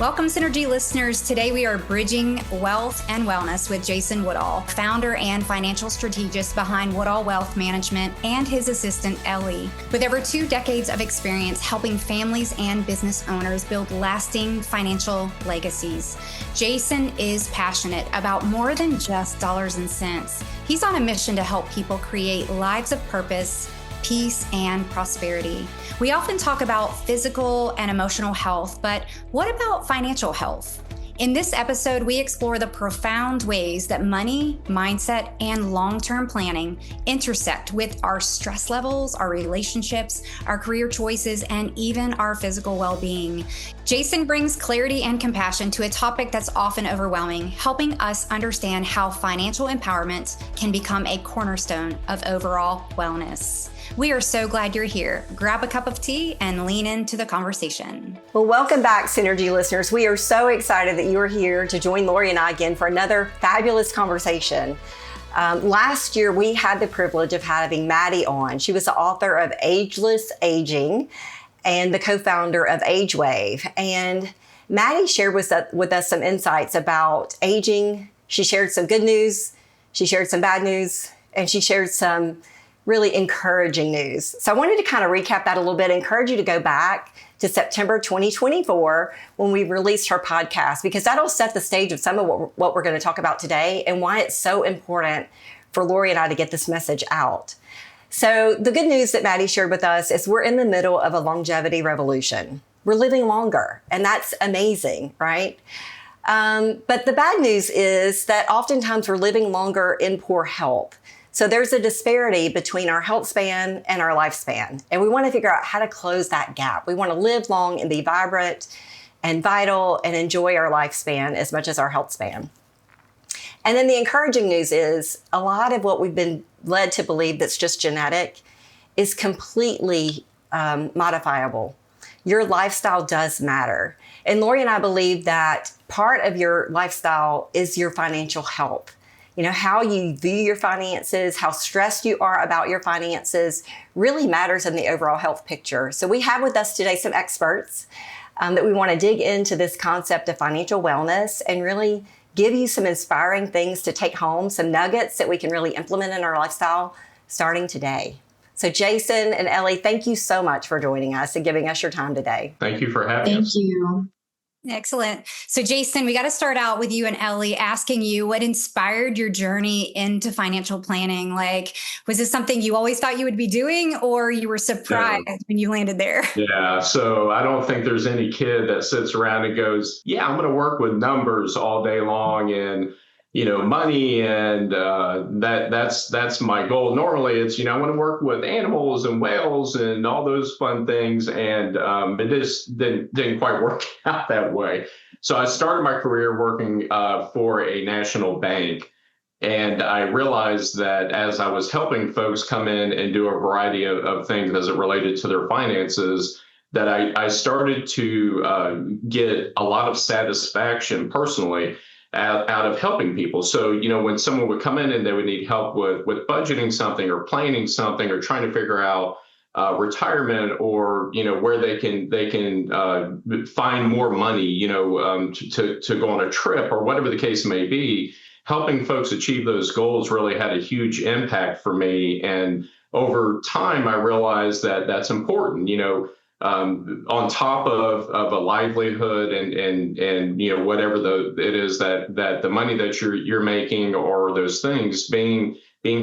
Welcome, Synergy listeners. Today we are bridging wealth and wellness with Jason Woodall, founder and financial strategist behind Woodall Wealth Management, and his assistant, Ellie. With over 2 decades of experience helping families and business owners build lasting financial legacies, Jason is passionate about more than just dollars and cents. He's on a mission to help people create lives of purpose, peace, and prosperity. We often talk about physical and emotional health, but what about financial health? In this episode, we explore the profound ways that money, mindset, and long-term planning intersect with our stress levels, our relationships, our career choices, and even our physical well-being. Jason brings clarity and compassion to a topic that's often overwhelming, helping us understand how financial empowerment can become a cornerstone of overall wellness. We are so glad you're here. Grab a cup of tea and lean into the conversation. Well, welcome back, Synergy listeners. We are so excited that you are here to join Lori and I again for another fabulous conversation. Last year, we had the privilege of having Maddie on. She was the author of Ageless Aging and the co-founder of AgeWave. And Maddie shared with us some insights about aging. She shared some good news, she shared some bad news, and she shared some really encouraging news. So I wanted to kind of recap that a little bit, encourage you to go back to September 2024 when we released her podcast, because that'll set the stage of some of what we're going to talk about today and why it's so important for Lori and I to get this message out. So the good news that Maddie shared with us is we're in the middle of a longevity revolution. We're living longer, and that's amazing, right? But the bad news is that oftentimes we're living longer in poor health. So there's a disparity between our health span and our lifespan. And we want to figure out how to close that gap. We want to live long and be vibrant and vital and enjoy our lifespan as much as our health span. And then the encouraging news is a lot of what we've been led to believe that's just genetic is completely modifiable. Your lifestyle does matter. And Lori and I believe that part of your lifestyle is your financial health. You know, how you view your finances, how stressed you are about your finances really matters in the overall health picture. So we have with us today some experts that we want to dig into this concept of financial wellness and really give you some inspiring things to take home, some nuggets that we can really implement in our lifestyle starting today. So Jason and Ellie, thank you so much for joining us and giving us your time today. Thank you for having us. Thank you. Excellent. So Jason, we got to start out with you and Ellie asking you what inspired your journey into financial planning. Like, was this something you always thought you would be doing, or you were surprised when you landed there? Yeah. So I don't think there's any kid that sits around and goes, yeah, I'm going to work with numbers all day long and, money. And that's my goal. Normally it's, I want to work with animals and whales and all those fun things. And it just didn't quite work out that way. So I started my career working for a national bank. And I realized that as I was helping folks come in and do a variety of things as it related to their finances, that I started to get a lot of satisfaction personally out of helping people. So, when someone would come in and they would need help with budgeting something or planning something or trying to figure out retirement or, where they can find more money, to go on a trip or whatever the case may be, helping folks achieve those goals really had a huge impact for me. And over time, I realized that that's important, on top of a livelihood and whatever it is that the money that you're making or those things, being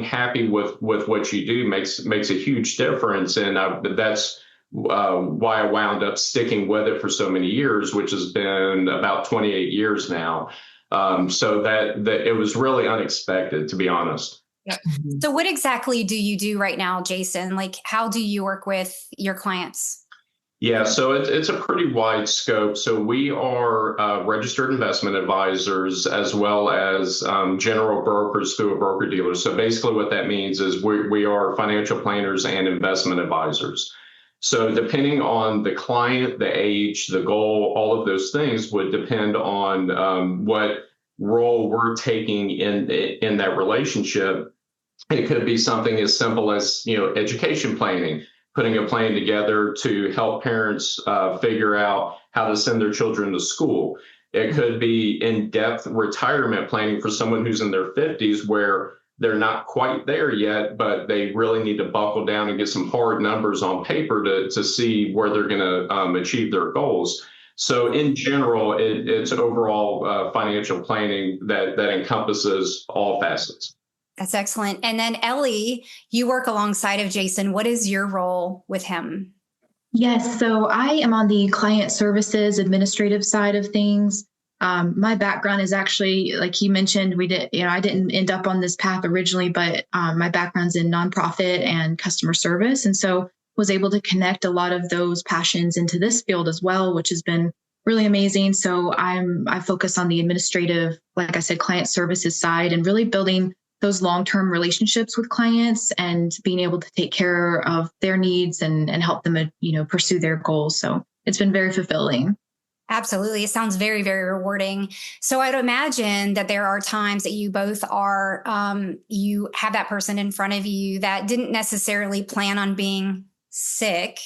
happy with what you do makes a huge difference. And that's why I wound up sticking with it for so many years, which has been about 28 years now. So that it was really unexpected, to be honest. Yeah. So what exactly do you do right now, Jason? Like, how do you work with your clients? Yeah, so it's a pretty wide scope. So we are registered investment advisors as well as general brokers through a broker dealer. So basically what that means is we are financial planners and investment advisors. So depending on the client, the age, the goal, all of those things would depend on what role we're taking in that relationship. It could be something as simple as, education planning. putting a plan together to help parents figure out how to send their children to school. It could be in-depth retirement planning for someone who's in their 50s where they're not quite there yet, but they really need to buckle down and get some hard numbers on paper to see where they're going to achieve their goals. So in general, it's overall financial planning that encompasses all facets. That's excellent. And then Ellie, you work alongside of Jason. What is your role with him? Yes, so I am on the client services administrative side of things. My background is actually, like you mentioned, I didn't end up on this path originally, but my background's in nonprofit and customer service. And so was able to connect a lot of those passions into this field as well, which has been really amazing. So I focus on the administrative, like I said, client services side and really building those long-term relationships with clients and being able to take care of their needs and help them, pursue their goals. So it's been very fulfilling. Absolutely. It sounds very, very rewarding. So I'd imagine that there are times that you both are, you have that person in front of you that didn't necessarily plan on being sick,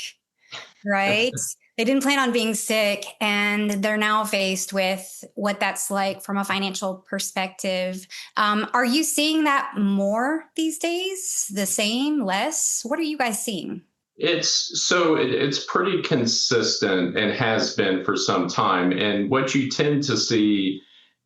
right? They didn't plan on being sick, and they're now faced with what that's like from a financial perspective. Are you seeing that more these days? The same, less? What are you guys seeing? It's pretty consistent and has been for some time. And what you tend to see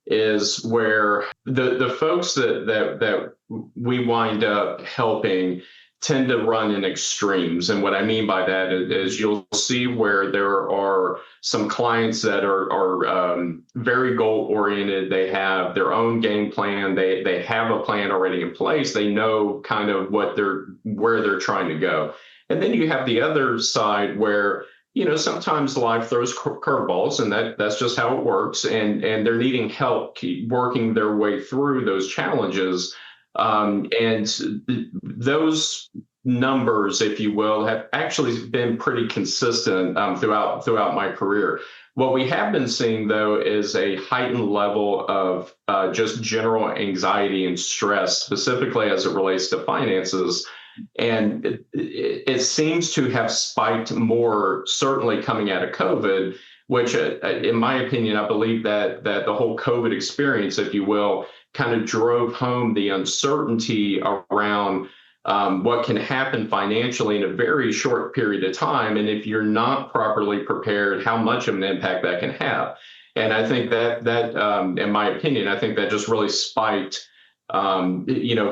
is where the folks that we wind up helping tend to run in extremes. And what I mean by that is you'll see where there are some clients that are very goal oriented. They have their own game plan. They have a plan already in place. They know kind of where they're trying to go. And then you have the other side where, sometimes life throws curveballs, and that's just how it works. And they're needing help keep working their way through those challenges. And those numbers, if you will, have actually been pretty consistent throughout my career. What we have been seeing, though, is a heightened level of just general anxiety and stress, specifically as it relates to finances. And it seems to have spiked more, certainly coming out of COVID, which, in my opinion, I believe that the whole COVID experience, if you will, kind of drove home the uncertainty around what can happen financially in a very short period of time. And if you're not properly prepared, how much of an impact that can have. And I think that in my opinion, I think that just really spiked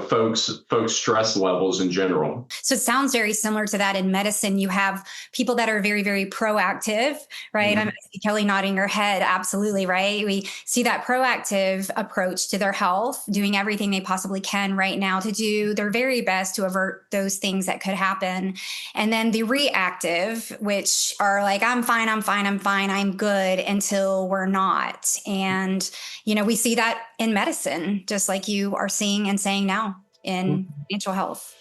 folks' stress levels in general. So it sounds very similar to that in medicine. You have people that are very, very proactive, right? Mm-hmm. I see Kelly nodding her head. Absolutely, right? We see that proactive approach to their health, doing everything they possibly can right now to do their very best to avert those things that could happen. And then the reactive, which are like, I'm fine, I'm good, until we're not. And, we see that in medicine, just like you are seeing and saying now in financial health.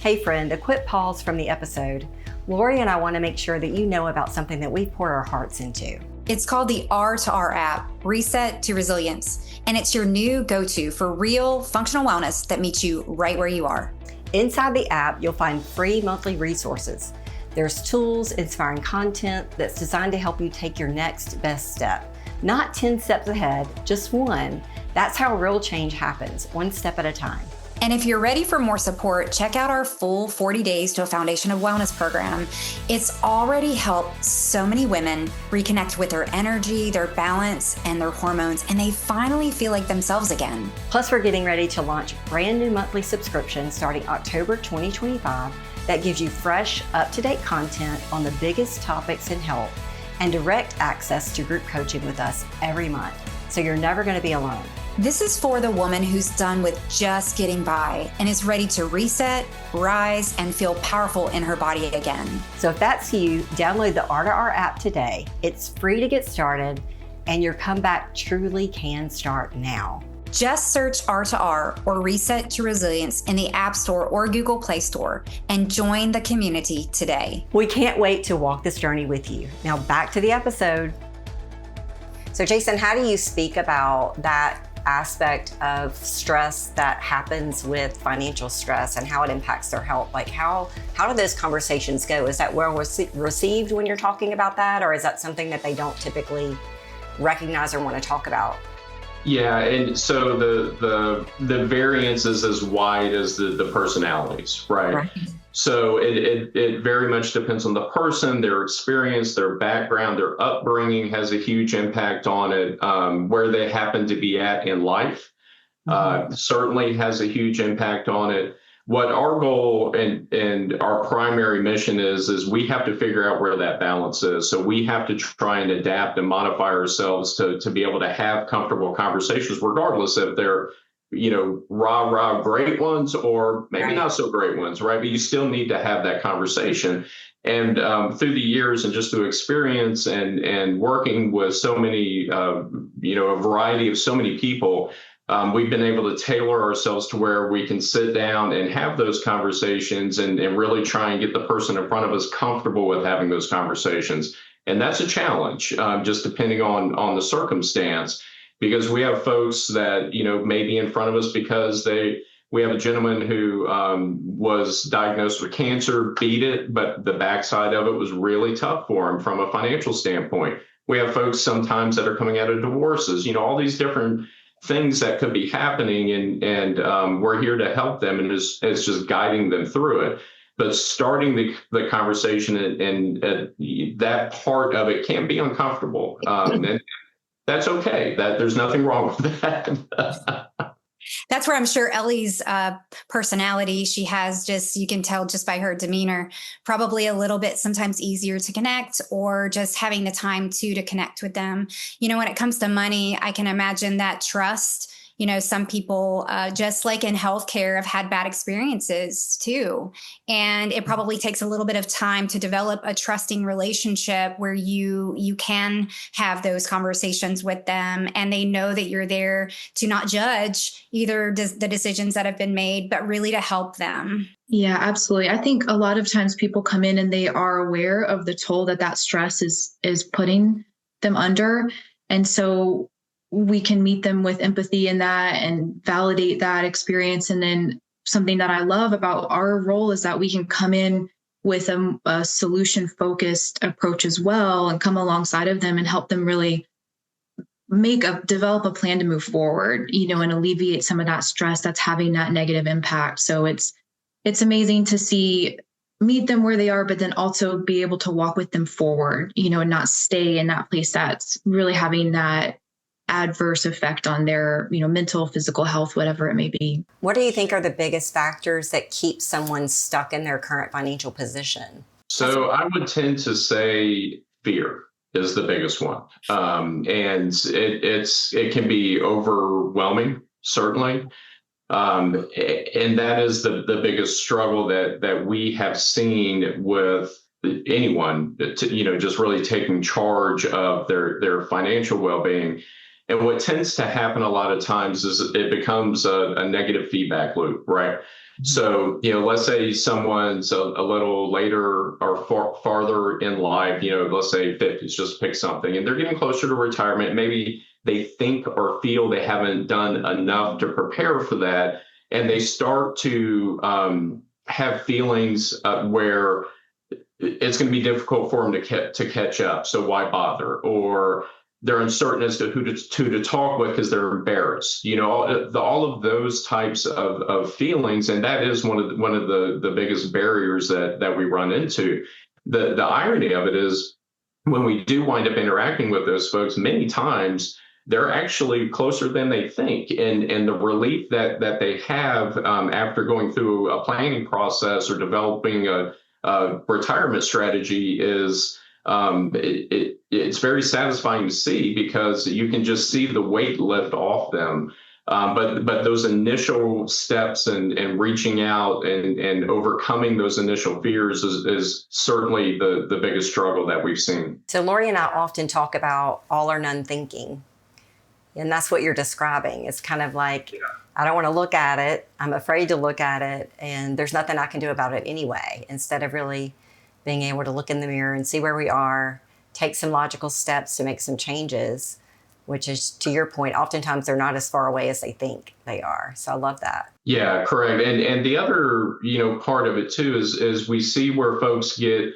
Hey friend, a quick pause from the episode. Lori and I want to make sure that you know about something that we've poured our hearts into. It's called the R2R app, Reset to Resilience, and it's your new go-to for real functional wellness that meets you right where you are. Inside the app, you'll find free monthly resources. There's tools, inspiring content that's designed to help you take your next best step. Not 10 steps ahead, just one. That's how real change happens, one step at a time. And if you're ready for more support, check out our full 40 Days to a Foundation of Wellness program. It's already helped so many women reconnect with their energy, their balance, and their hormones, and they finally feel like themselves again. Plus, we're getting ready to launch brand new monthly subscriptions starting October 2025 that gives you fresh, up-to-date content on the biggest topics in health and direct access to group coaching with us every month. So you're never going to be alone. This is for the woman who's done with just getting by and is ready to reset, rise, and feel powerful in her body again. So if that's you, download the R2R app today. It's free to get started, and your comeback truly can start now. Just search R2R or Reset to Resilience in the App Store or Google Play Store and join the community today. We can't wait to walk this journey with you. Now back to the episode. So Jason, how do you speak about that aspect of stress that happens with financial stress and how it impacts their health? Like how do those conversations go? Is that well received when you're talking about that, or is that something that they don't typically recognize or want to talk about? Yeah, and so the variance is as wide as the personalities, right? Right. So it very much depends on the person, their experience, their background, their upbringing has a huge impact on it. Where they happen to be at in life certainly has a huge impact on it. What our goal and our primary mission is we have to figure out where that balance is. So we have to try and adapt and modify ourselves to be able to have comfortable conversations, regardless if they're, rah, great ones or maybe not so great ones, right? But you still need to have that conversation. And through the years and just through experience and working with so many, a variety of so many people, we've been able to tailor ourselves to where we can sit down and have those conversations and really try and get the person in front of us comfortable with having those conversations. And that's a challenge, just depending on the circumstance, because we have folks that, may be in front of us because we have a gentleman who was diagnosed with cancer, beat it, but the backside of it was really tough for him from a financial standpoint. We have folks sometimes that are coming out of divorces, all these different things that could be happening, and we're here to help them, and it's just guiding them through it. But starting the conversation and that part of it can be uncomfortable, and that's okay. That there's nothing wrong with that. That's where I'm sure Ellie's personality, she has you can tell just by her demeanor, probably a little bit sometimes easier to connect, or just having the time to connect with them. When it comes to money, I can imagine that trust. Some people, just like in healthcare, have had bad experiences too. And it probably takes a little bit of time to develop a trusting relationship where you can have those conversations with them, and they know that you're there to not judge either the decisions that have been made, but really to help them. Yeah, absolutely. I think a lot of times people come in and they are aware of the toll that stress is putting them under. And so we can meet them with empathy in that and validate that experience. And then something that I love about our role is that we can come in with a solution-focused approach as well, and come alongside of them and help them really develop a plan to move forward, and alleviate some of that stress that's having that negative impact. So it's amazing to meet them where they are, but then also be able to walk with them forward, and not stay in that place that's really having that adverse effect on their, mental, physical health, whatever it may be. What do you think are the biggest factors that keep someone stuck in their current financial position? So I would tend to say fear is the biggest one. And it can be overwhelming, certainly. And that is the biggest struggle that we have seen with anyone, just really taking charge of their financial well-being. And what tends to happen a lot of times is it becomes a negative feedback loop, right? So, let's say someone's a little later or farther in life, let's say 50s, just pick something, and they're getting closer to retirement. Maybe they think or feel they haven't done enough to prepare for that. And they start to have feelings where it's going to be difficult for them to catch up. So why bother? Or they're uncertain as to who to talk with because they're embarrassed. All of those types of feelings, and that is one of the biggest barriers that we run into. The irony of it is, when we do wind up interacting with those folks, many times they're actually closer than they think, and the relief that they have after going through a planning process or developing a retirement strategy is. It's very satisfying to see, because you can just see the weight lift off them. But those initial steps and reaching out and overcoming those initial fears is certainly the biggest struggle that we've seen. So Lori and I often talk about all or none thinking. And that's what you're describing. It's kind of like, I don't want to look at it. I'm afraid to look at it. And there's nothing I can do about it anyway. Instead of really being able to look in the mirror and see where we are, take some logical steps to make some changes, which is, to your point, oftentimes they're not as far away as they think they are. So I love that. Yeah, correct. And the other, part of it too is we see where folks get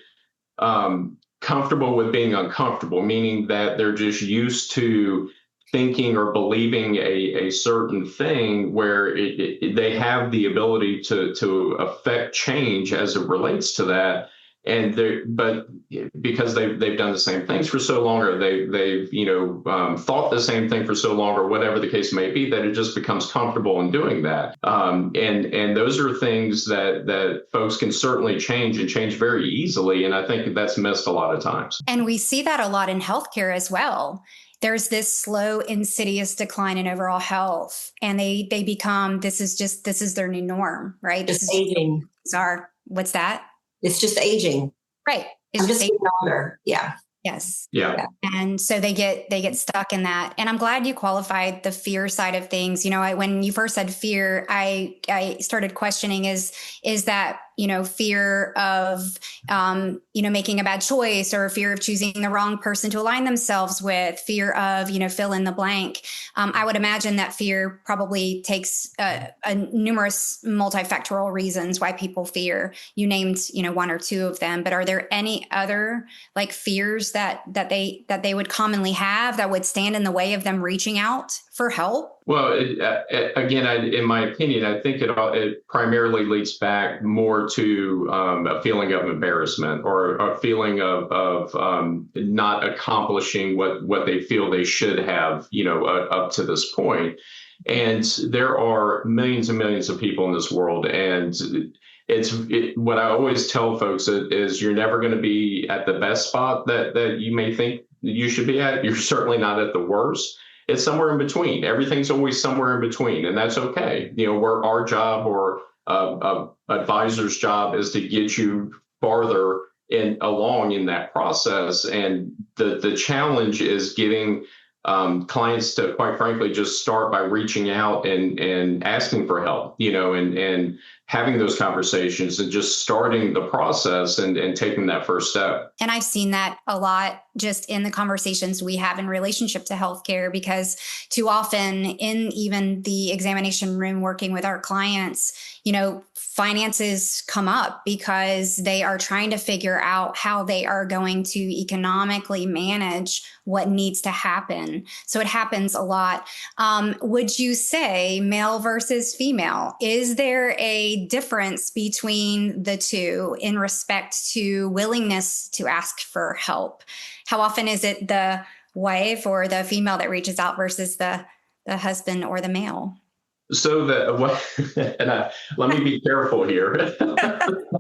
comfortable with being uncomfortable, meaning that they're just used to thinking or believing a certain thing where they have the ability to affect change as it relates to that. But because they've done the same things for so long, or they've thought the same thing for so long, or whatever the case may be, that it just becomes comfortable in doing that. And those are things that folks can certainly change, and change very easily. And I think that's missed a lot of times. And we see that a lot in healthcare as well. There's this slow, insidious decline in overall health, and they become, this is their new norm, right? Just aging. What's that? It's just aging. Right. It's just getting older. Yeah. Yes. Yeah. And so they get stuck in that. And I'm glad you qualified the fear side of things. When you first said fear, I started questioning, is that, fear of, making a bad choice, or fear of choosing the wrong person to align themselves with, fear of, fill in the blank. I would imagine that fear probably takes a numerous multifactorial reasons why people fear. You named, one or two of them, but are there any other fears that they would commonly have that would stand in the way of them reaching out for help? Well, again, in my opinion, I think it primarily leads back more to a feeling of embarrassment, or a feeling of not accomplishing what they feel they should have, up to this point. And there are millions and millions of people in this world, and what I always tell folks is you're never going to be at the best spot that you may think you should be at. You're certainly not at the worst. It's somewhere in between. Everything's always somewhere in between, and that's okay. Where our job, or advisor's job, is to get you farther along in that process. And the challenge is getting clients to, quite frankly, just start by reaching out and asking for help, and having those conversations, and just starting the process and taking that first step. And I've seen that a lot just in the conversations we have in relationship to healthcare, because too often in even the examination room working with our clients, finances come up because they are trying to figure out how they are going to economically manage what needs to happen. So it happens a lot. Would you say male versus female? Is there a difference between the two in respect to willingness to ask for help? How often is it the wife or the female that reaches out versus the husband or the male? So let me be careful here.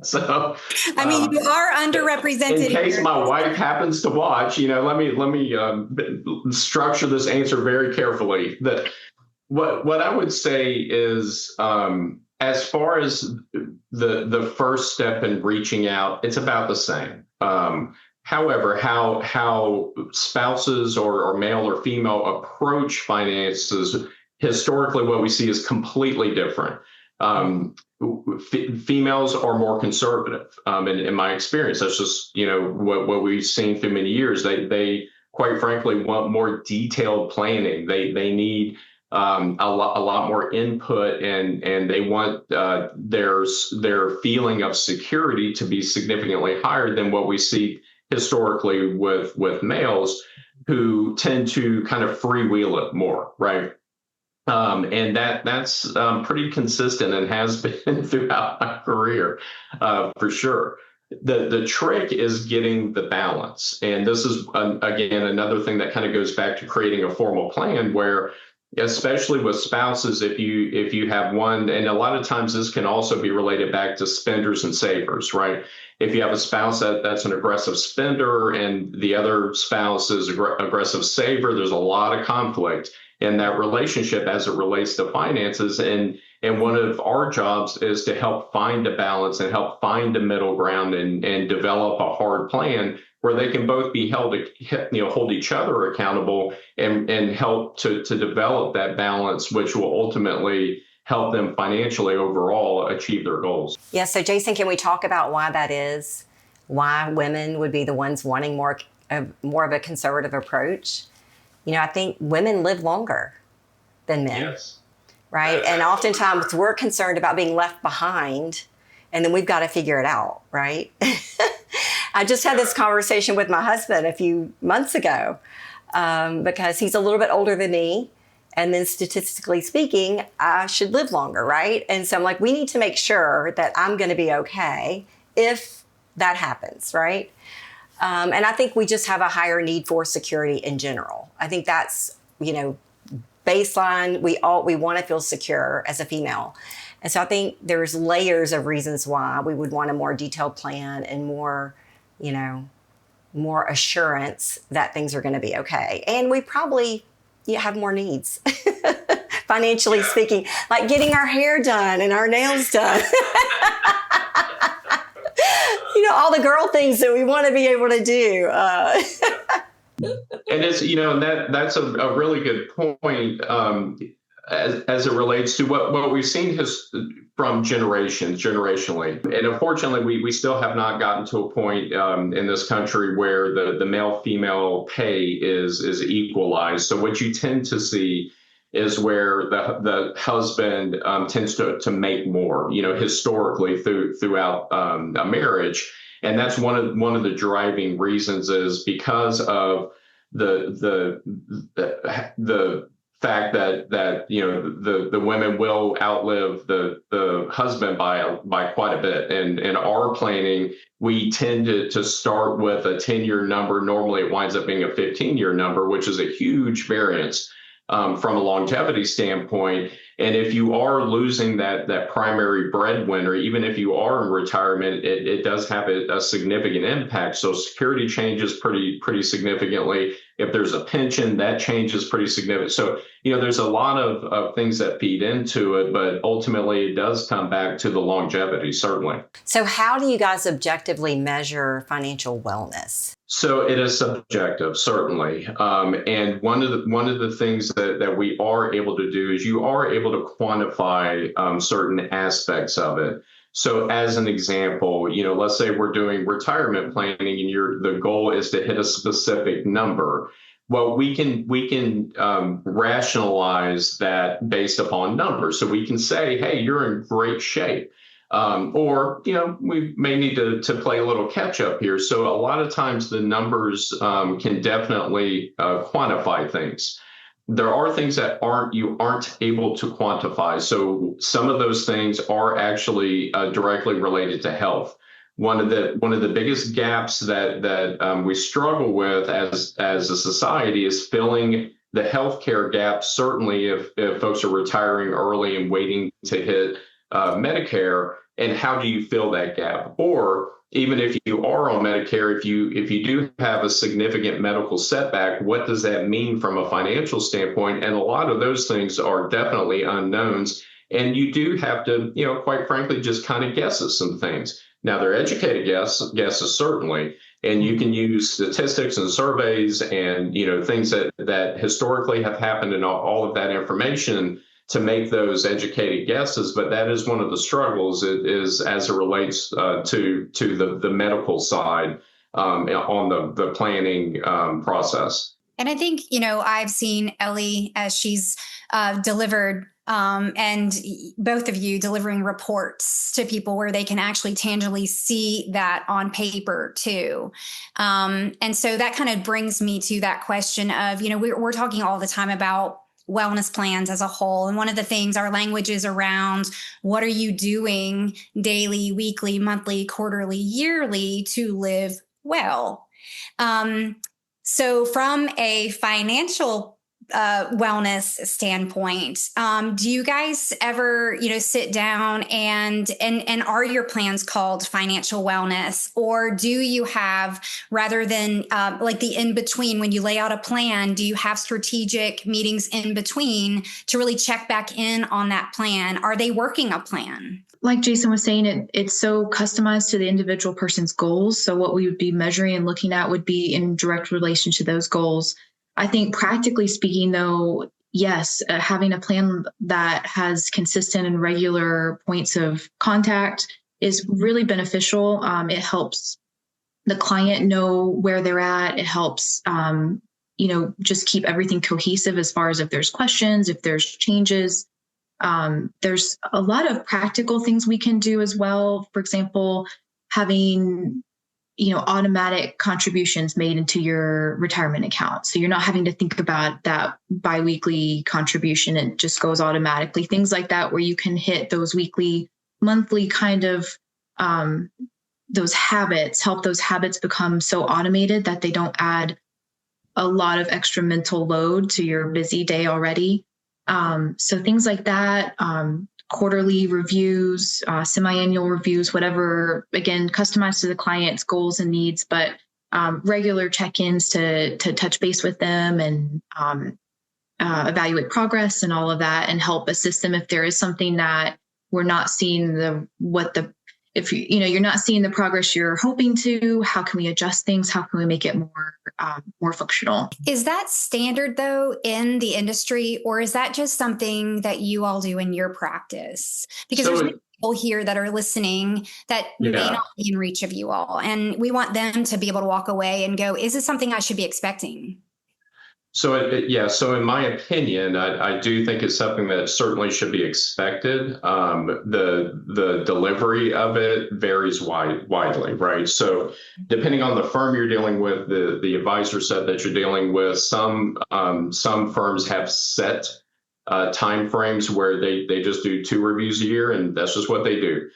So, you are underrepresented. In case here. my wife happens to watch, let me structure this answer very carefully. What I would say is, as far as the first step in reaching out, it's about the same. However, how spouses or male or female approach finances, historically, what we see is completely different. Females are more conservative, in my experience. That's just what we've seen through many years. They quite frankly want more detailed planning. They need a lot more input, and they want their feeling of security to be significantly higher than what we see historically with males, who tend to kind of freewheel it more, right? And that's pretty consistent, and has been throughout my career, for sure. The trick is getting the balance. And this is, again, another thing that kind of goes back to creating a formal plan, where, especially with spouses, if you have one, and a lot of times this can also be related back to spenders and savers, right? If you have a spouse that's an aggressive spender, and the other spouse is aggressive saver, there's a lot of conflict in that relationship as it relates to finances. And one of our jobs is to help find a balance, and help find a middle ground, and develop a hard plan where they can both be hold each other accountable, and help to develop that balance, which will ultimately help them financially overall achieve their goals. Yeah. So Jason, can we talk about why that is? Why women would be the ones wanting more of a conservative approach? I think women live longer than men. Yes. Right. And oftentimes we're concerned about being left behind, and then we've got to figure it out. Right. I just had this conversation with my husband a few months ago because he's a little bit older than me. And then statistically speaking, I should live longer. Right. And so I'm like, we need to make sure that I'm going to be okay if that happens. Right. And I think we just have a higher need for security in general. I think that's, baseline. We want to feel secure as a female. And so I think there's layers of reasons why we would want a more detailed plan and more assurance that things are going to be okay. And we probably have more needs, financially speaking, like getting our hair done and our nails done. All the girl things that we want to be able to do. And it's, that's a really good point as it relates to what we've seen from generationally. And unfortunately, we still have not gotten to a point in this country where the male-female pay is equalized. So what you tend to see is where the husband tends to make more, historically throughout a marriage. And that's one of the driving reasons is because of the fact that the women will outlive the husband by quite a bit. And in our planning, we tend to start with a 10-year number. Normally, it winds up being a 15-year number, which is a huge variance from a longevity standpoint. And if you are losing that primary breadwinner, even if you are in retirement, it does have a significant impact. So security changes pretty significantly. If there's a pension, that changes pretty significant. So, there's a lot of things that feed into it, but ultimately it does come back to the longevity, certainly. So how do you guys objectively measure financial wellness? So it is subjective, certainly. And one of the things that we are able to do is you are able to quantify certain aspects of it. So as an example, let's say we're doing retirement planning and the goal is to hit a specific number. Well, we can rationalize that based upon numbers. So we can say, hey, you're in great shape. Or, we may need to play a little catch up here. So a lot of times the numbers can definitely quantify things. There are things that you aren't able to quantify. So some of those things are actually directly related to health. One of the biggest gaps that we struggle with as a society is filling the healthcare gap. Certainly, if folks are retiring early and waiting to hit Medicare, and how do you fill that gap? Or even if you are on Medicare, if you do have a significant medical setback, what does that mean from a financial standpoint? And a lot of those things are definitely unknowns. And you do have to, quite frankly, just kind of guess at some things. Now, they're educated guesses, certainly, and you can use statistics and surveys and, things that historically have happened and all of that information to make those educated guesses. But that is one of the struggles is as it relates to the medical side on the planning process. And I think, I've seen Ellie as she's delivered and both of you delivering reports to people where they can actually tangibly see that on paper too. And so that kind of brings me to that question of, we're talking all the time about wellness plans as a whole. And one of the things our language is around, what are you doing daily, weekly, monthly, quarterly, yearly to live well? So from a financial wellness standpoint, do you guys ever, sit down and are your plans called financial wellness, or do you have, rather than like the in between, when you lay out a plan, do you have strategic meetings in between to really check back in on that plan? Are they working a plan? Like Jason was saying, it's so customized to the individual person's goals. So what we would be measuring and looking at would be in direct relation to those goals. I think practically speaking, though, yes, having a plan that has consistent and regular points of contact is really beneficial. It helps the client know where they're at. It helps, just keep everything cohesive as far as if there's questions, if there's changes. There's a lot of practical things we can do as well. For example, having automatic contributions made into your retirement account. So you're not having to think about that biweekly contribution. It just goes automatically. Things like that, where you can hit those weekly, monthly kind of those habits, help those habits become so automated that they don't add a lot of extra mental load to your busy day already. So things like that, quarterly reviews, semi-annual reviews, whatever, again, customized to the client's goals and needs, but regular check-ins to touch base with them and evaluate progress and all of that, and help assist them if there is something that we're not seeing if you're not seeing the progress you're hoping to. How can we adjust things? How can we make it more functional? Is that standard though in the industry, or is that just something that you all do in your practice? Because there's people here that are listening that may not be in reach of you all, and we want them to be able to walk away and go, is this something I should be expecting? So So in my opinion, I do think it's something that certainly should be expected. The delivery of it varies widely, right? So depending on the firm you're dealing with, the advisor set that you're dealing with, some firms have set time frames where they just do 2 reviews a year, and that's just what they do.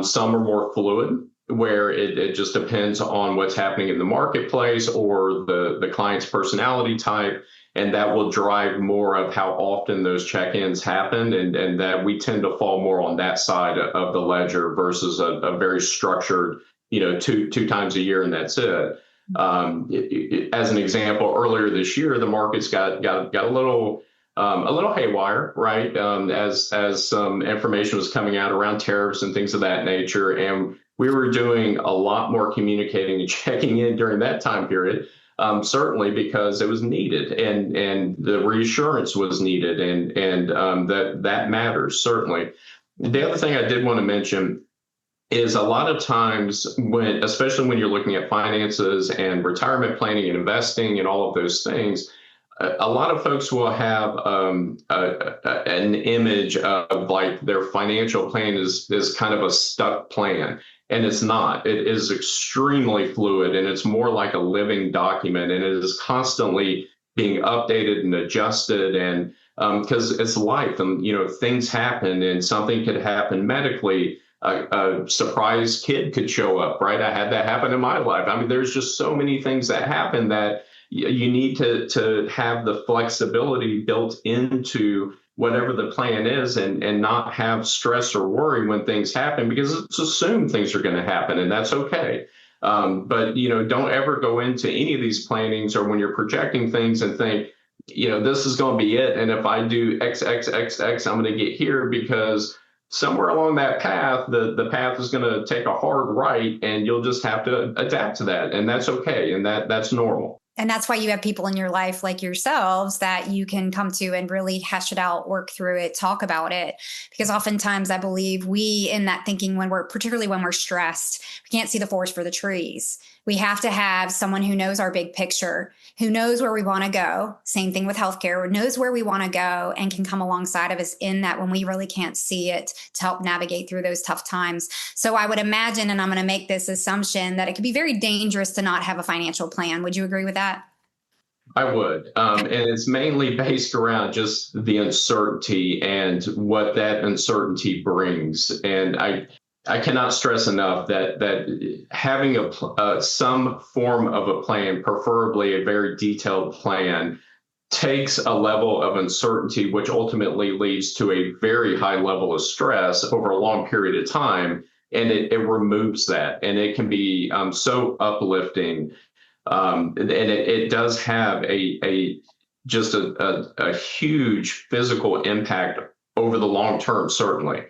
Some are more fluid, where it just depends on what's happening in the marketplace or the client's personality type, and that will drive more of how often those check-ins happen, and that we tend to fall more on that side of the ledger versus a very structured, 2 times a year and that's it. As an example, earlier this year, the markets got a little haywire, right? As some information was coming out around tariffs and things of that nature, and we were doing a lot more communicating and checking in during that time period, certainly because it was needed, and the reassurance was needed, and that matters, certainly. The other thing I did want to mention is a lot of times especially when you're looking at finances and retirement planning and investing and all of those things, a lot of folks will have an image of like their financial plan is kind of a stuck plan. And it's not. It is extremely fluid, and it's more like a living document, and it is constantly being updated and adjusted. And because it's life, and things happen, and something could happen medically. A surprise kid could show up, right? I had that happen in my life. I mean, there's just so many things that happen that you need to have the flexibility built into whatever the plan is, and not have stress or worry when things happen, because it's assumed things are going to happen, and that's okay. But don't ever go into any of these plannings or when you're projecting things and think, this is going to be it, and if I do X, I'm going to get here, because somewhere along that path, the path is going to take a hard right, and you'll just have to adapt to that, and that's okay, and that's normal. And that's why you have people in your life like yourselves that you can come to and really hash it out, work through it, talk about it. Because oftentimes I believe we, in that thinking, particularly when we're stressed, we can't see the forest for the trees. We have to have someone who knows our big picture, who knows where we want to go. Same thing with healthcare, knows where we want to go and can come alongside of us in that when we really can't see it, to help navigate through those tough times. So I would imagine, and I'm going to make this assumption, that it could be very dangerous to not have a financial plan. Would you agree with that? I would. And it's mainly based around just the uncertainty and what that uncertainty brings. And I cannot stress enough that having some form of a plan, preferably a very detailed plan, takes a level of uncertainty, which ultimately leads to a very high level of stress over a long period of time. And it removes that. And it can be so uplifting. And it does have a huge physical impact over the long term, certainly.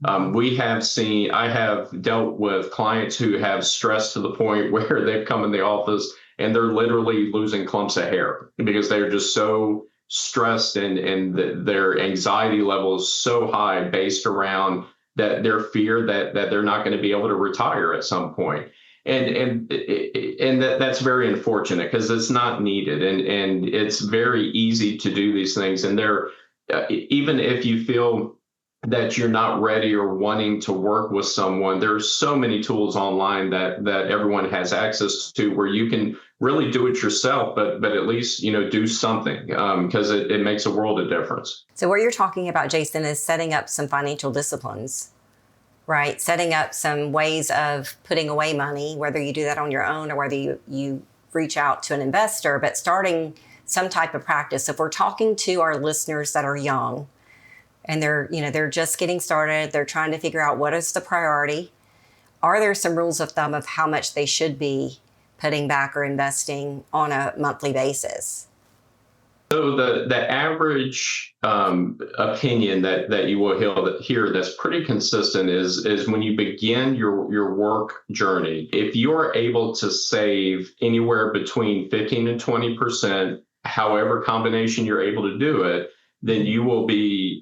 I have dealt with clients who have stress to the point where they've come in the office and they're literally losing clumps of hair because they're just so stressed, and their anxiety level is so high based around that their fear that they're not going to be able to retire at some point. And that's very unfortunate because it's not needed, and it's very easy to do these things. And even if you feel that you're not ready or wanting to work with someone, there's so many tools online that everyone has access to where you can really do it yourself, but at least, do something, because it makes a world of difference. So what you're talking about, Jason, is setting up some financial disciplines, right? Setting up some ways of putting away money, whether you do that on your own or whether you reach out to an investor, but starting some type of practice. If we're talking to our listeners that are young, and they're just getting started, they're trying to figure out what is the priority. Are there some rules of thumb of how much they should be putting back or investing on a monthly basis? So the average opinion that you will hear that's pretty consistent is when you begin your work journey, if you're able to save anywhere between 15 and 20%, however combination you're able to do it, then you will be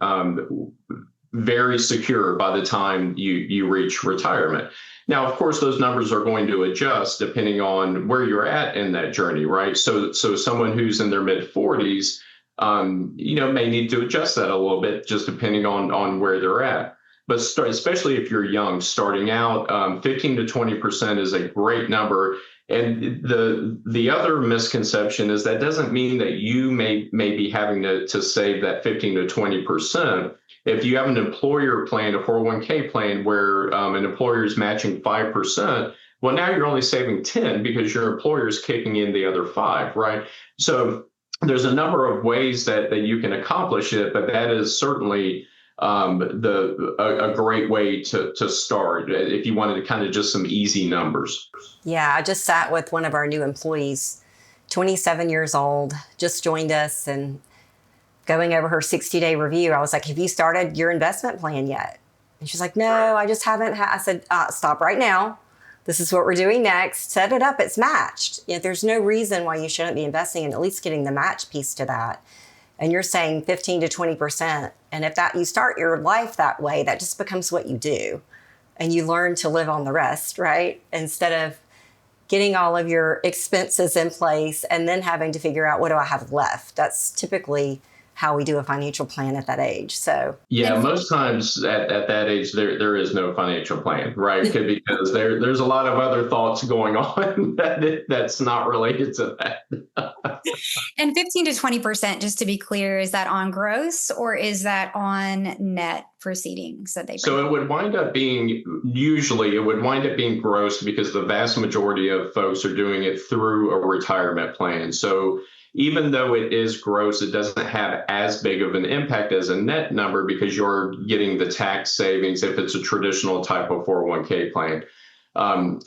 very secure by the time you reach retirement. Now, of course, those numbers are going to adjust depending on where you're at in that journey, right? So someone who's in their mid 40s, may need to adjust that a little bit, just depending on where they're at. But especially if you're young, starting out, 15 to 20% is a great number. And the other misconception is that doesn't mean that you may be having to save that 15 to 20%. If you have an employer plan, a 401k plan where an employer is matching 5%, well, now you're only saving 10 because your employer is kicking in the other 5, right? So there's a number of ways that you can accomplish it, but that is certainly a great way to start if you wanted to kind of just some easy numbers. Yeah, I just sat with one of our new employees, 27 years old, just joined us, and going over her 60-day review, I was like, have you started your investment plan yet? And she's like, no, I just haven't. I said, stop right now. This is what we're doing next. Set it up. It's matched. There's no reason why you shouldn't be investing in at least getting the match piece to that. And you're saying 15 to 20%. And if you start your life that way, that just becomes what you do. And you learn to live on the rest, right? Instead of getting all of your expenses in place and then having to figure out, what do I have left? That's typically how we do a financial plan at that age. So yeah, most times at that age, there is no financial plan, right? Because there's a lot of other thoughts going on that's not related to that. And 15 to 20%, just to be clear, is that on gross or is that on net proceedings that they bring? So it would wind up being gross because the vast majority of folks are doing it through a retirement plan. So even though it is gross, it doesn't have as big of an impact as a net number because you're getting the tax savings if it's a traditional type of 401k plan.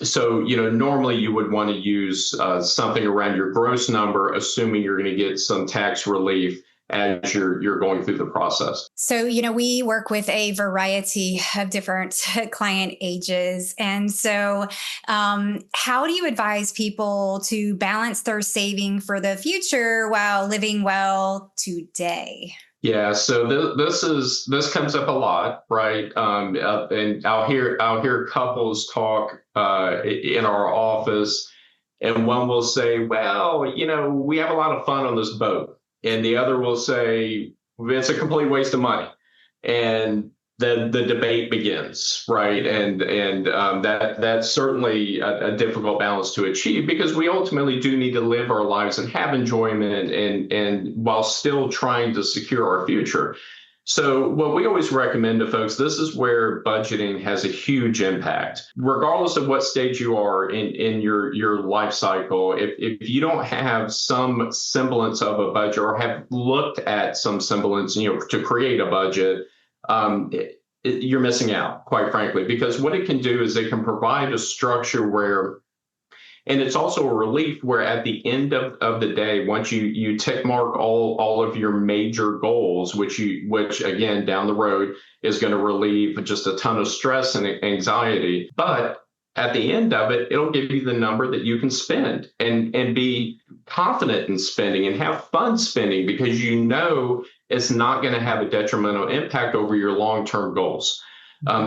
So, normally you would want to use something around your gross number, assuming you're going to get some tax relief as you're going through the process. So, we work with a variety of different client ages. And so how do you advise people to balance their saving for the future while living well today? Yeah, so this comes up a lot, right? And I'll hear couples talk in our office, and one will say, "Well, we have a lot of fun on this boat," and the other will say, "It's a complete waste of money," and then the debate begins, right? And that's certainly a difficult balance to achieve because we ultimately do need to live our lives and have enjoyment and while still trying to secure our future. So what we always recommend to folks, this is where budgeting has a huge impact. Regardless of what stage you are in your life cycle, if you don't have some semblance of a budget or have looked at some semblance, to create a budget, you're missing out, quite frankly, because what it can do is it can provide a structure where, and it's also a relief where at the end of the day, once you tick mark all of your major goals, which again, down the road is going to relieve just a ton of stress and anxiety. But at the end of it, it'll give you the number that you can spend and be confident in spending and have fun spending because it's not going to have a detrimental impact over your long-term goals.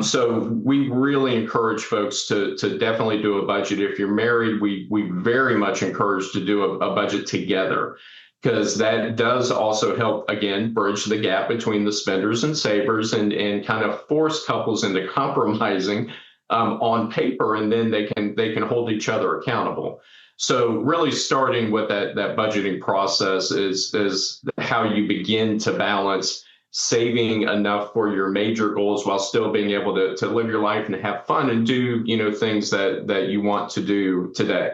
So we really encourage folks to definitely do a budget. If you're married, we very much encourage to do a budget together, because that does also help, again, bridge the gap between the spenders and savers, and kind of force couples into compromising on paper, and then they can hold each other accountable. So really starting with that budgeting process is how you begin to balance saving enough for your major goals while still being able to live your life and have fun and do, things that you want to do today.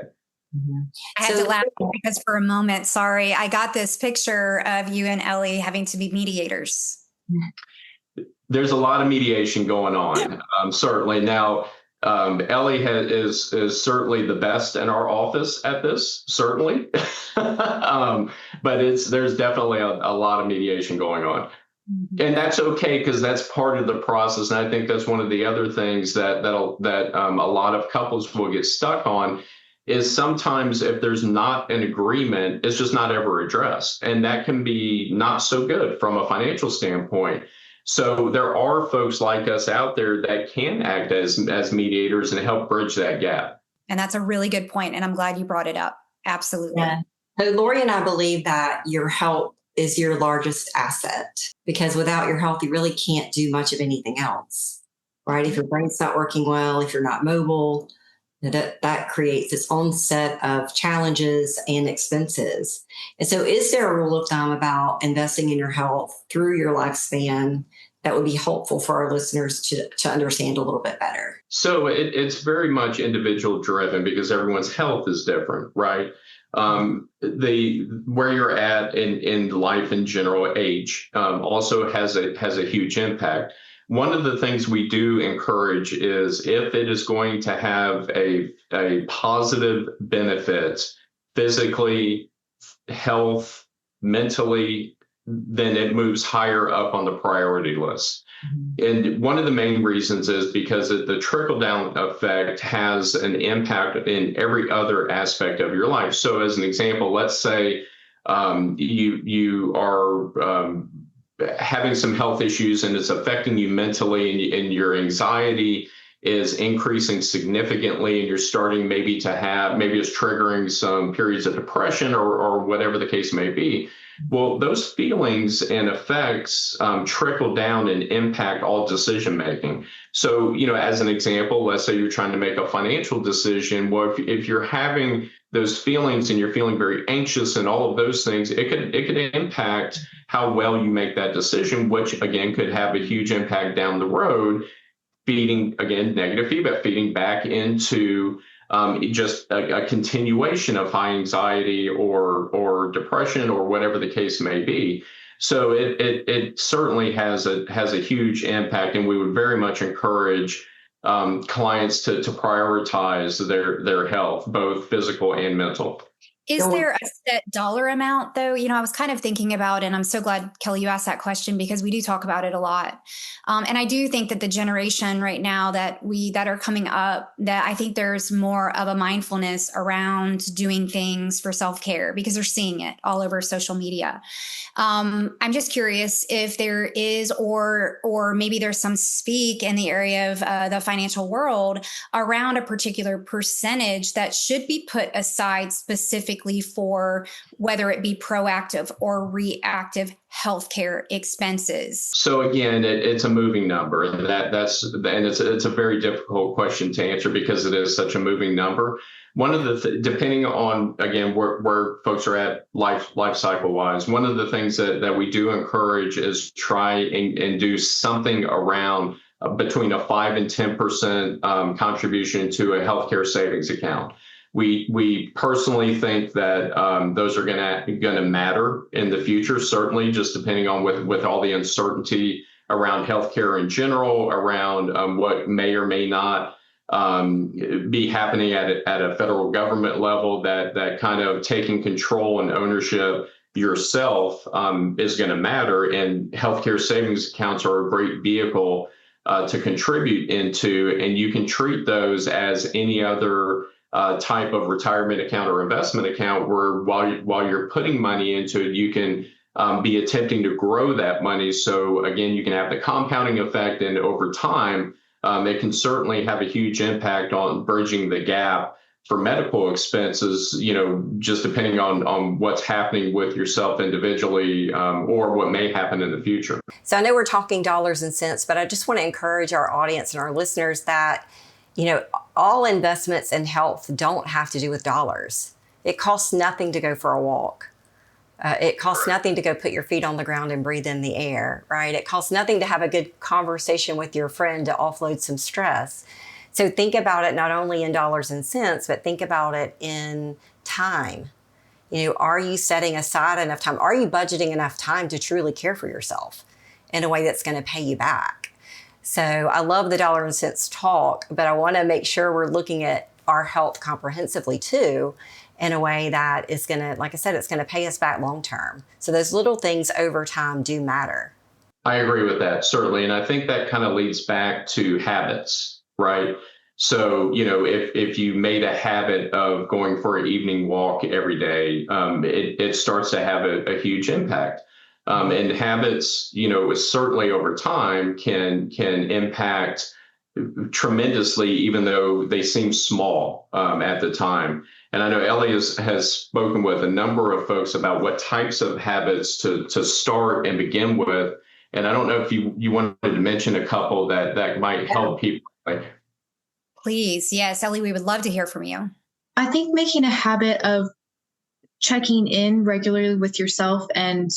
I had to laugh because for a moment, sorry, I got this picture of you and Ellie having to be mediators. There's a lot of mediation going on, certainly. Now, Ellie is certainly the best in our office at this, certainly. But there's definitely a lot of mediation going on. And that's okay, because that's part of the process. And I think that's one of the other things that a lot of couples will get stuck on, is sometimes if there's not an agreement, it's just not ever addressed. And that can be not so good from a financial standpoint. So there are folks like us out there that can act as mediators and help bridge that gap. And that's a really good point. And I'm glad you brought it up. Absolutely. Yeah. So Lori and I believe that your health is your largest asset, because without your health, you really can't do much of anything else, right? If your brain's not working well, if you're not mobile, that creates its own set of challenges and expenses. And so is there a rule of thumb about investing in your health through your lifespan that would be helpful for our listeners to understand a little bit better? So it's very much individual driven, because everyone's health is different, right? Where you're at in life in general, age also has a huge impact. One of the things we do encourage is, if it is going to have a positive benefit physically, health, mentally, then it moves higher up on the priority list. And one of the main reasons is because the trickle-down effect has an impact in every other aspect of your life. So as an example, let's say you are having some health issues and it's affecting you mentally, and your anxiety is increasing significantly, and you're starting maybe it's triggering some periods of depression or whatever the case may be. Well, those feelings and effects trickle down and impact all decision making. So, as an example, let's say you're trying to make a financial decision. Well, if you're having those feelings and you're feeling very anxious and all of those things, it could impact how well you make that decision, which again could have a huge impact down the road, feeding, again, negative feedback, feeding back into just a continuation of high anxiety or depression or whatever the case may be. So it certainly has a huge impact, and we would very much encourage clients to prioritize their health, both physical and mental. Is there a set dollar amount, though? I was kind of thinking about, and I'm so glad, Kelly, you asked that question, because we do talk about it a lot. And I do think that the generation right now that are coming up, that I think there's more of a mindfulness around doing things for self-care, because they're seeing it all over social media. I'm just curious if there is, or maybe there's some speak in the area of the financial world around a particular percentage that should be put aside specifically for whether it be proactive or reactive healthcare expenses. So again, it's a moving number, and it's a very difficult question to answer, because it is such a moving number. One of the depending on, again, where folks are at life cycle wise, one of the things that we do encourage is try and do something around between a 5 and 10% contribution to a healthcare savings account. We personally think that those are going to matter in the future, certainly, just depending on with all the uncertainty around healthcare in general, around what may or may not be happening at a federal government level, that kind of taking control and ownership yourself is going to matter. And healthcare savings accounts are a great vehicle to contribute into, and you can treat those as any other type of retirement account or investment account, where while you're putting money into it, you can be attempting to grow that money. So again, you can have the compounding effect, and over time, it can certainly have a huge impact on bridging the gap for medical expenses, just depending on what's happening with yourself individually, or what may happen in the future. So I know we're talking dollars and cents, but I just want to encourage our audience and our listeners that, all investments in health don't have to do with dollars. It costs nothing to go for a walk. It costs nothing to go put your feet on the ground and breathe in the air, right? It costs nothing to have a good conversation with your friend to offload some stress. So think about it not only in dollars and cents, but think about it in time. Are you setting aside enough time? Are you budgeting enough time to truly care for yourself in a way that's going to pay you back? So I love the dollar and cents talk, but I want to make sure we're looking at our health comprehensively too, in a way that is going to, like I said, it's going to pay us back long term. So those little things over time do matter. I agree with that, certainly. And I think that kind of leads back to habits, right? So, if you made a habit of going for an evening walk every day, it starts to have a huge impact. And habits, certainly over time can impact tremendously, even though they seem small at the time. And I know Ellie has spoken with a number of folks about what types of habits to start and begin with. And I don't know if you wanted to mention a couple that might help people. Please. Yes, Ellie, we would love to hear from you. I think making a habit of checking in regularly with yourself and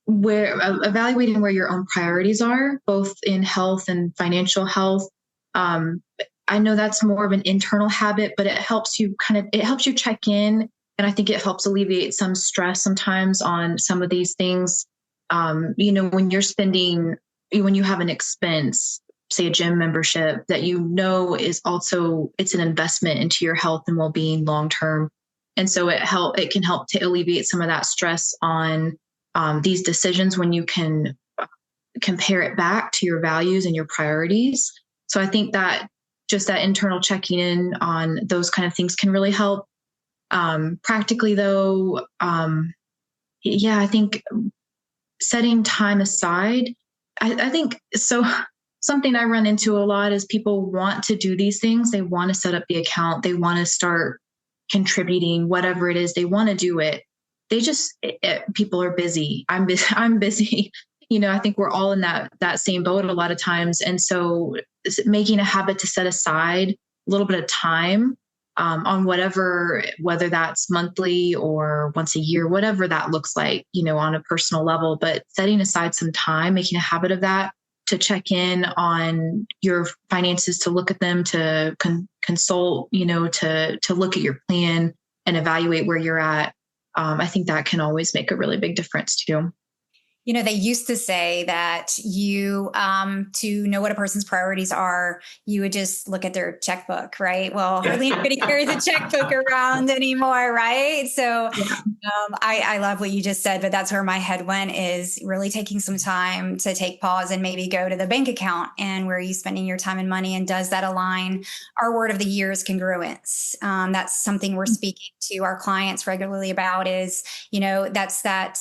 evaluating where your own priorities are, both in health and financial health. I know that's more of an internal habit, but it helps you check in. And I think it helps alleviate some stress sometimes on some of these things. When you have an expense, say a gym membership that is also, it's an investment into your health and well-being long-term. And so it can help to alleviate some of that stress on these decisions when you can compare it back to your values and your priorities. So I think that just that internal checking in on those kind of things can really help. Practically though, I think setting time aside, I think so. Something I run into a lot is people want to do these things. They want to set up the account. They want to start contributing, whatever it is, they want to do it. People are busy. I'm busy. I think we're all in that same boat a lot of times. And so making a habit to set aside a little bit of time on whether that's monthly or once a year, whatever that looks like, on a personal level, but setting aside some time, making a habit of that to check in on your finances, to look at them, to consult, to look at your plan and evaluate where you're at. I think that can always make a really big difference too. They used to say that to know what a person's priorities are, you would just look at their checkbook, right? Well, hardly anybody carries a checkbook around anymore, right? So I love what you just said, but that's where my head went, is really taking some time to take pause and maybe go to the bank account and where are you spending your time and money, and does that align? Our word of the year is congruence. That's something we're speaking to our clients regularly about, is, that's that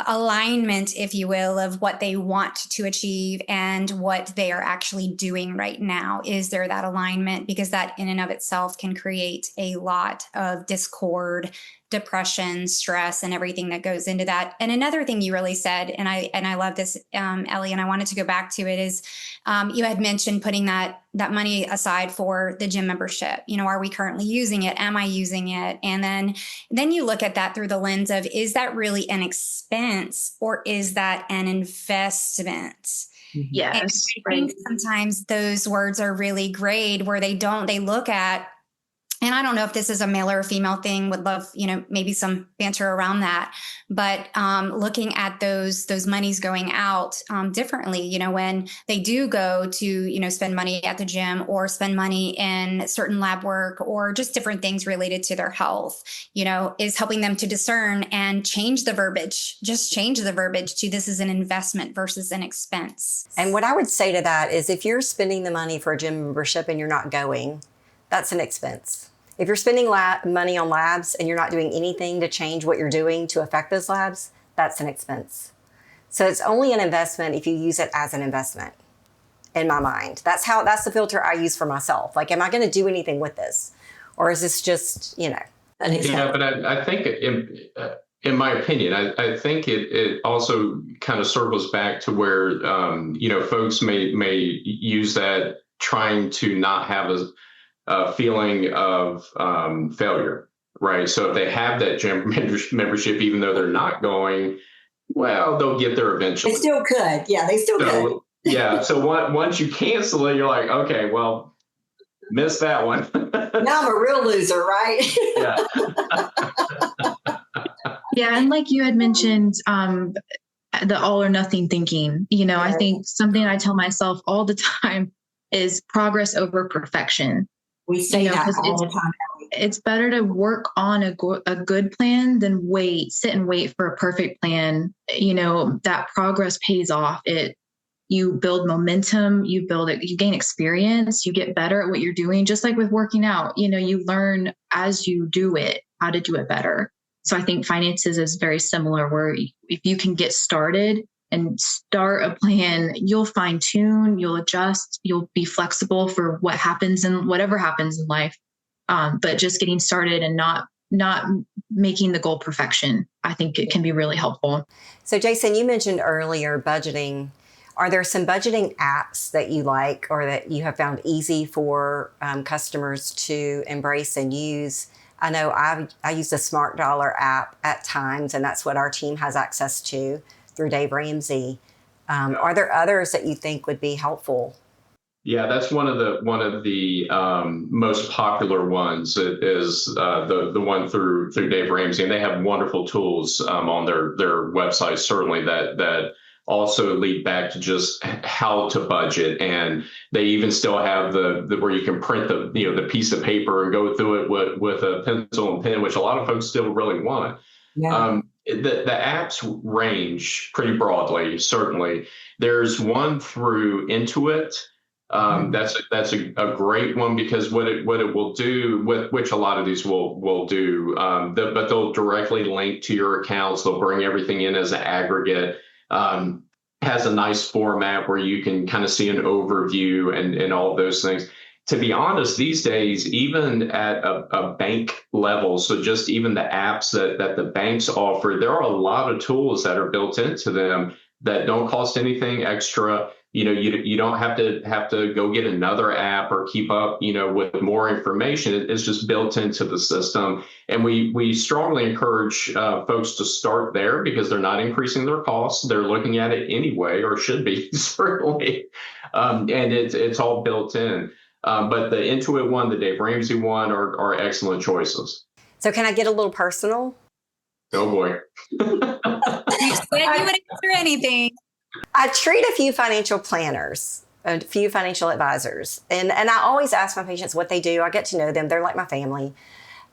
alignment, if you will, of what they want to achieve and what they are actually doing right now. Is there that alignment? Because that in and of itself can create a lot of discord, depression, stress, and everything that goes into that. And another thing you really said, and I love this, Ellie, and I wanted to go back to it, is you had mentioned putting that money aside for the gym membership. Are we currently using it? Am I using it? And then you look at that through the lens of, is that really an expense or is that an investment? Yes. And I think sometimes those words are really grayed, where they look at, and I don't know if this is a male or a female thing, would love, maybe some banter around that, but looking at those monies going out differently, when they do go to, spend money at the gym or spend money in certain lab work or just different things related to their health, is helping them to discern and change the verbiage, to this is an investment versus an expense. And what I would say to that is, if you're spending the money for a gym membership and you're not going, that's an expense. If you're spending money on labs and you're not doing anything to change what you're doing to affect those labs, that's an expense. So it's only an investment if you use it as an investment, in my mind. That's the filter I use for myself. Like, am I going to do anything with this? Or is this just, Yeah, but I think in my opinion, I think it also kind of circles back to where, folks may use that trying to not have a feeling of failure, right? So if they have that gym membership, even though they're not going, well, they'll get there eventually. They still could. Yeah, they still could. Yeah. So once you cancel it, you're like, okay, well, missed that one. Now I'm a real loser, right? Yeah. Yeah. And like you had mentioned, the all or nothing thinking, I think something I tell myself all the time is progress over perfection. We say that all the time. It's better to work on a good plan than sit and wait for a perfect plan. That progress pays off. You build momentum, you gain experience, you get better at what you're doing. Just like with working out, you learn as you do it, how to do it better. So I think finances is very similar, where if you can get started and start a plan, you'll fine tune, you'll adjust, you'll be flexible for what happens and whatever happens in life. But just getting started and not making the goal perfection, I think it can be really helpful. So Jason, you mentioned earlier budgeting. Are there some budgeting apps that you like or that you have found easy for customers to embrace and use? I know I use the Smart Dollar app at times, and that's what our team has access to through Dave Ramsey. Are there others that you think would be helpful? Yeah, that's one of the most popular ones. It is the one through Dave Ramsey, and they have wonderful tools on their website, certainly that also lead back to just how to budget. And they even still have the where you can print the piece of paper and go through it with a pencil and pen, which a lot of folks still really want. Yeah. The apps range pretty broadly. Certainly, there's one through Intuit. That's a great one, because what it will do, which a lot of these will do, but they'll directly link to your accounts. They'll bring everything in as an aggregate. Has a nice format where you can kind of see an overview and all of those things. To be honest, these days, even at a bank level, so just even the apps that the banks offer, there are a lot of tools that are built into them that don't cost anything extra. You don't have to go get another app or keep up, with more information. It's just built into the system. And we strongly encourage folks to start there, because they're not increasing their costs. They're looking at it anyway, or should be, certainly. And it's all built in. But the Intuit one, the Dave Ramsey one are excellent choices. So can I get a little personal? Oh, boy. You would answer anything. I treat a few financial planners, a few financial advisors, and I always ask my patients what they do. I get to know them. They're like my family.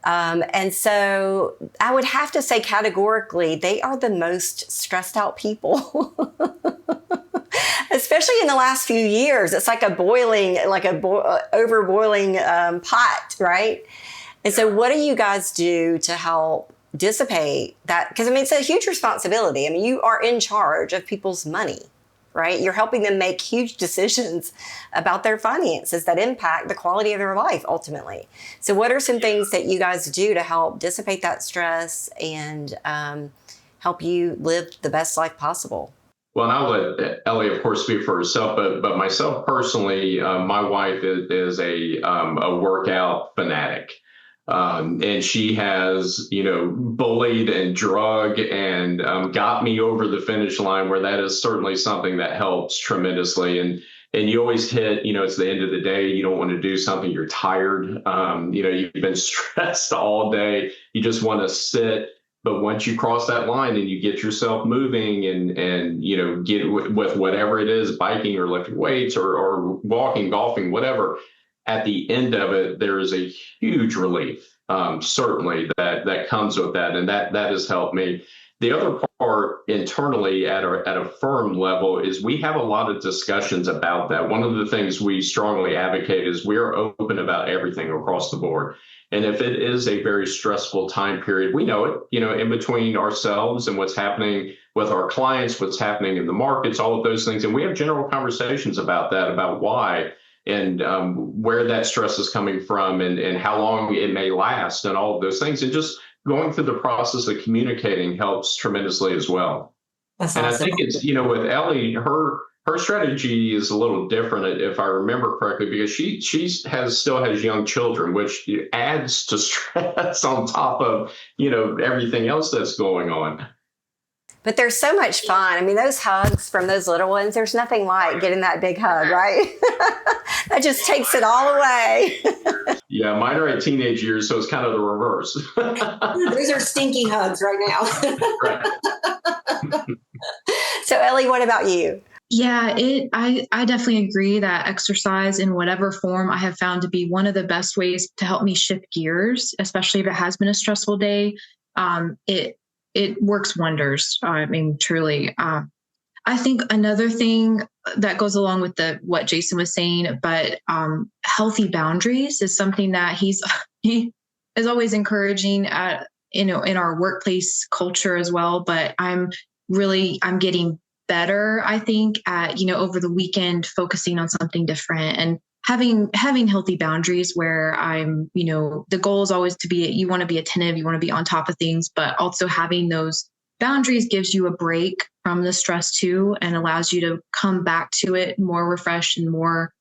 And so I would have to say categorically, they are the most stressed out people, especially in the last few years. It's like overboiling pot, right? And so what do you guys do to help dissipate that? Because it's a huge responsibility. You are in charge of people's money, right? You're helping them make huge decisions about their finances that impact the quality of their life ultimately. So what are some things that you guys do to help dissipate that stress and help you live the best life possible? Well, and I'll let Ellie, of course, speak for herself, but myself personally, my wife is a workout fanatic. And she has, bullied and drug and got me over the finish line, where that is certainly something that helps tremendously. And you always hit, it's the end of the day. You don't want to do something. You're tired. You've been stressed all day. You just want to sit. But once you cross that line and you get yourself moving and get with whatever it is, biking or lifting weights or walking, golfing, whatever, at the end of it, there is a huge relief, certainly, that comes with that. And that has helped me. The other part internally at a firm level is we have a lot of discussions about that. One of the things we strongly advocate is we are open about everything across the board. And if it is a very stressful time period, we know it, in between ourselves and what's happening with our clients, what's happening in the markets, all of those things. And we have general conversations about that, about why and where that stress is coming from and how long it may last and all of those things. And just going through the process of communicating helps tremendously as well. That's and awesome. I think it's, with Ellie, her strategy is a little different, if I remember correctly, because she still has young children, which adds to stress on top of, everything else that's going on. But they're so much fun. I mean, those hugs from those little ones, there's nothing like getting that big hug, right? That just takes it all away. Yeah, mine are at teenage years, so it's kind of the reverse. Those are stinky hugs right now. So Ellie, what about you? Yeah, I definitely agree that exercise in whatever form I have found to be one of the best ways to help me shift gears, especially if it has been a stressful day. It works wonders. I mean, truly. I think another thing that goes along with what Jason was saying, but healthy boundaries is something that he is always encouraging in our workplace culture as well. But I'm getting better, I think, at, over the weekend, focusing on something different and having healthy boundaries where I'm, the goal is always to be, you want to be attentive, you want to be on top of things, but also having those boundaries gives you a break from the stress too, and allows you to come back to it more refreshed and more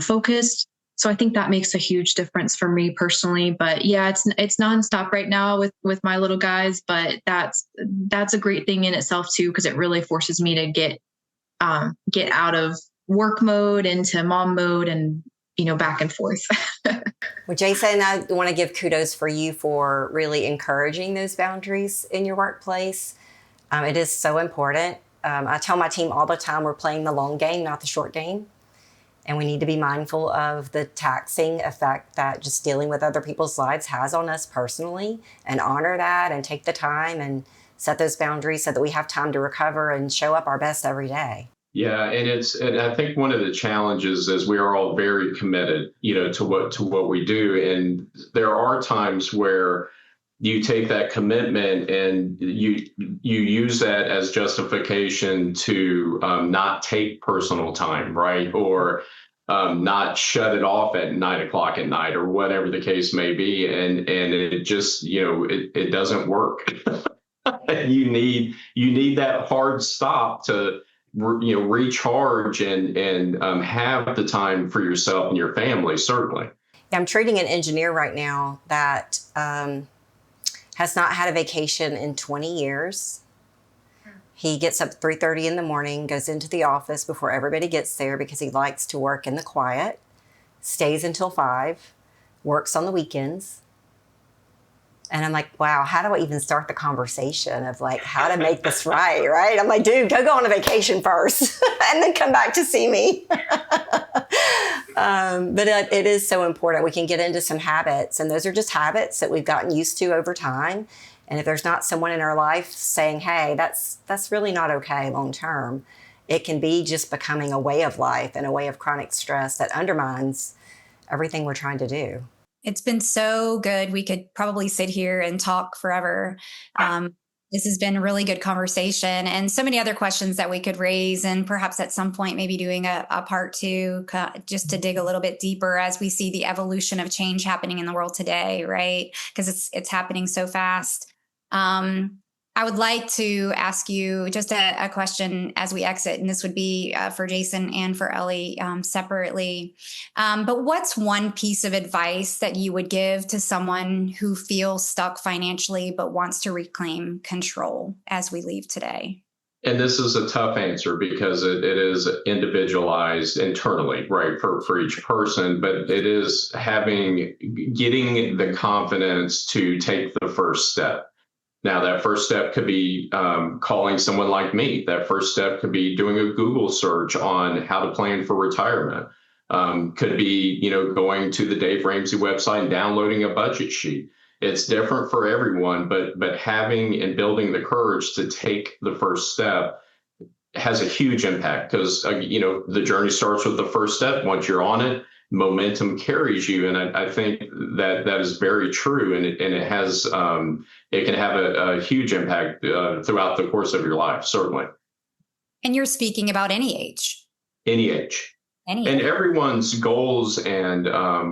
focused. So I think that makes a huge difference for me personally. But yeah, it's nonstop right now with my little guys, but that's a great thing in itself too, because it really forces me to get out of work mode into mom mode and, back and forth. Well, Jason, I want to give kudos for you for really encouraging those boundaries in your workplace. It is so important. I tell my team all the time, we're playing the long game, not the short game. And we need to be mindful of the taxing effect that just dealing with other people's lives has on us personally, and honor that and take the time and set those boundaries so that we have time to recover and show up our best every day. Yeah, and I think one of the challenges is we are all very committed, to what we do, and there are times where you take that commitment and you use that as justification to not take personal time, right? Or not shut it off at 9:00 at night or whatever the case may be. And it just, it doesn't work. You need that hard stop to, recharge and have the time for yourself and your family, certainly. I'm treating an engineer right now that has not had a vacation in 20 years. He gets up 3:30 in the morning, goes into the office before everybody gets there because he likes to work in the quiet, stays until 5, works on the weekends. And I'm like, wow, how do I even start the conversation of how to make this right? I'm like, dude, go on a vacation first and then come back to see me. But it is so important. We can get into some habits, and those are just habits that we've gotten used to over time. And if there's not someone in our life saying, hey, that's really not okay long term, it can be just becoming a way of life and a way of chronic stress that undermines everything we're trying to do. It's been so good. We could probably sit here and talk forever. This has been a really good conversation, and so many other questions that we could raise, and perhaps at some point maybe doing a part 2 just to dig a little bit deeper as we see the evolution of change happening in the world today, right? Because it's happening so fast. I would like to ask you just a question as we exit, and this would be for Jason and for Ellie separately. But what's one piece of advice that you would give to someone who feels stuck financially but wants to reclaim control as we leave today? And this is a tough answer because it is individualized internally, right, for each person. But it is getting the confidence to take the first step. Now, that first step could be calling someone like me. That first step could be doing a Google search on how to plan for retirement. Could be, going to the Dave Ramsey website and downloading a budget sheet. It's different for everyone, but having and building the courage to take the first step has a huge impact, because the journey starts with the first step. Once you're on it, momentum carries you, and I think that is very true, and it has it can have a huge impact throughout the course of your life, certainly. And you're speaking about any age. Any age. And everyone's goals and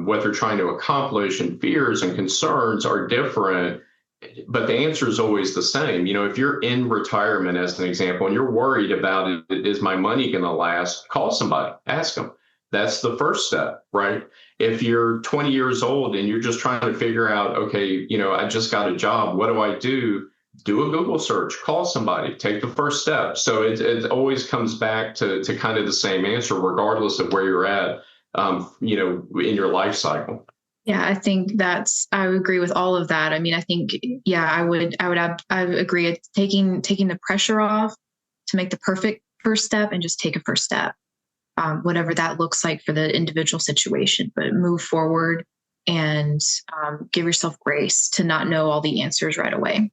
what they're trying to accomplish and fears and concerns are different, but the answer is always the same. If you're in retirement, as an example, and you're worried about it, is my money going to last? Call somebody, ask them. That's the first step, right? If you're 20 years old and you're just trying to figure out, okay, I just got a job, what do I do? Do a Google search, call somebody, take the first step. So it always comes back to kind of the same answer, regardless of where you're at, in your life cycle. Yeah, I think I would agree with all of that. I mean, I think, I would agree. It's taking the pressure off to make the perfect first step and just take a first step, whatever that looks like for the individual situation, but move forward and give yourself grace to not know all the answers right away.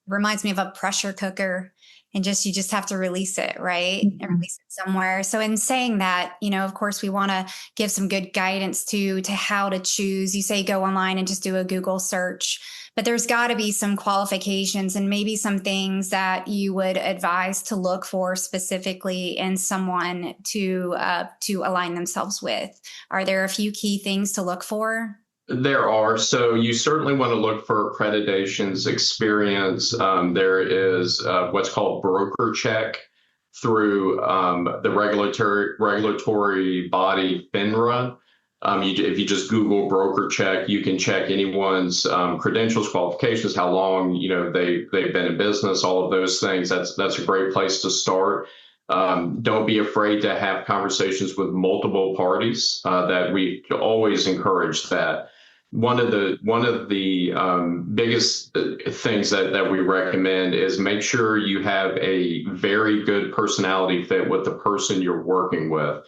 Reminds me of a pressure cooker, and you just have to release it, right? Mm-hmm. And release it somewhere. So in saying that, of course, we want to give some good guidance to how to choose. You say go online and just do a Google search, but there's got to be some qualifications and maybe some things that you would advise to look for specifically in someone to align themselves with. Are there a few key things to look for? There are. So you certainly want to look for accreditations, experience. There is what's called broker check through the regulatory body FINRA. If you just Google broker check, you can check anyone's credentials, qualifications, how long they've been in business, all of those things. That's a great place to start. Don't be afraid to have conversations with multiple parties. That we always encourage that. One of the biggest things that we recommend is make sure you have a very good personality fit with the person you're working with,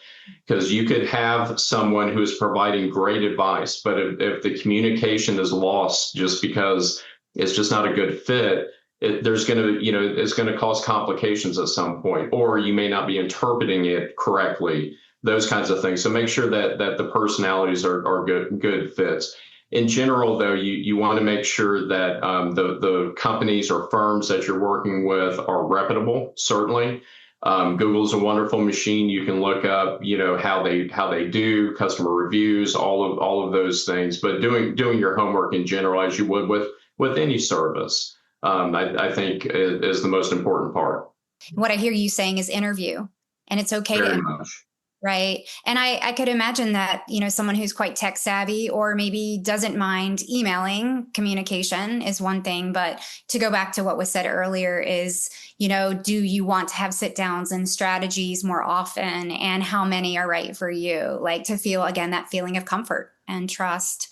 because you could have someone who is providing great advice, but if the communication is lost just because it's just not a good fit, it's going to cause complications at some point, or you may not be interpreting it correctly, those kinds of things. So make sure that the personalities are good fits. In general, though, you want to make sure that the companies or firms that you're working with are reputable. Certainly, Google's a wonderful machine. You can look up, how they do customer reviews, all of those things. But doing your homework in general, as you would with any service, I think is the most important part. What I hear you saying is interview, and it's okay Very to much. Right. And I could imagine that, someone who's quite tech savvy or maybe doesn't mind emailing, communication is one thing. But to go back to what was said earlier is, do you want to have sit downs and strategies more often, and how many are right for you? Like, to feel, again, that feeling of comfort and trust.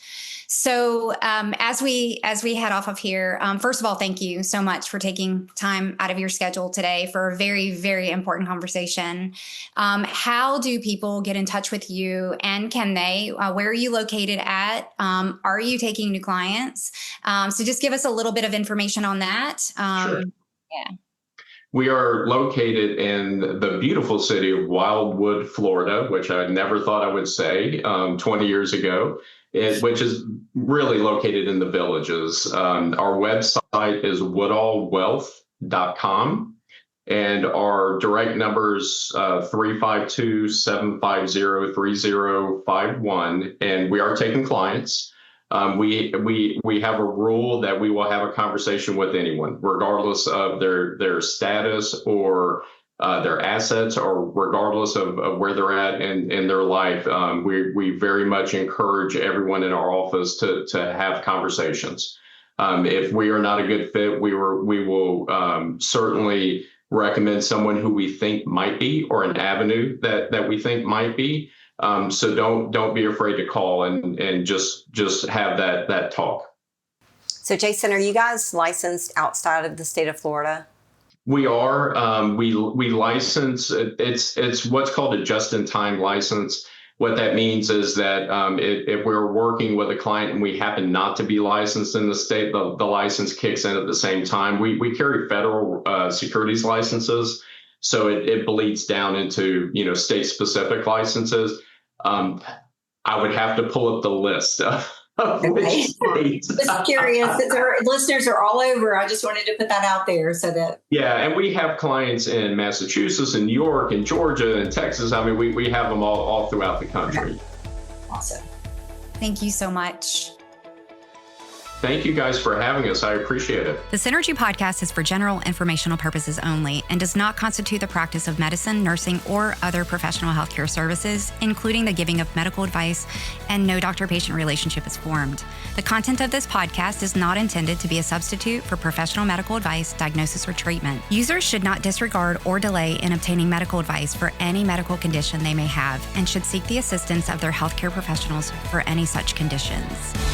So as we head off of here, first of all, thank you so much for taking time out of your schedule today for a very, very important conversation. How do people get in touch with you, and can they? Where are you located at? Are you taking new clients? So just give us a little bit of information on that. Sure. Yeah. We are located in the beautiful city of Wildwood, Florida, which I never thought I would say 20 years ago, which is really located in the Villages. Our website is woodallwealth.com, and our direct numbers 352-750-3051, and we are taking clients. We have a rule that we will have a conversation with anyone, regardless of their status or their assets, or regardless of where they're at in their life. We very much encourage everyone in our office to have conversations. If we are not a good fit, we will certainly recommend someone who we think might be, or an avenue that we think might be. So don't be afraid to call and just have that talk. So Jason, are you guys licensed outside of the state of Florida? We are. We license. It's what's called a just-in-time license. What that means is that if we're working with a client and we happen not to be licensed in the state, the license kicks in at the same time. We carry federal securities licenses, so it bleeds down into state-specific licenses. I would have to pull up the list of which states. Just curious, our listeners are all over. I just wanted to put that out there so that. Yeah, and we have clients in Massachusetts and New York and Georgia and Texas. I mean, we have them all throughout the country. Okay. Awesome. Thank you so much. Thank you guys for having us. I appreciate it. The Synergy Podcast is for general informational purposes only and does not constitute the practice of medicine, nursing, or other professional healthcare services, including the giving of medical advice, and no doctor-patient relationship is formed. The content of this podcast is not intended to be a substitute for professional medical advice, diagnosis, or treatment. Users should not disregard or delay in obtaining medical advice for any medical condition they may have and should seek the assistance of their healthcare professionals for any such conditions.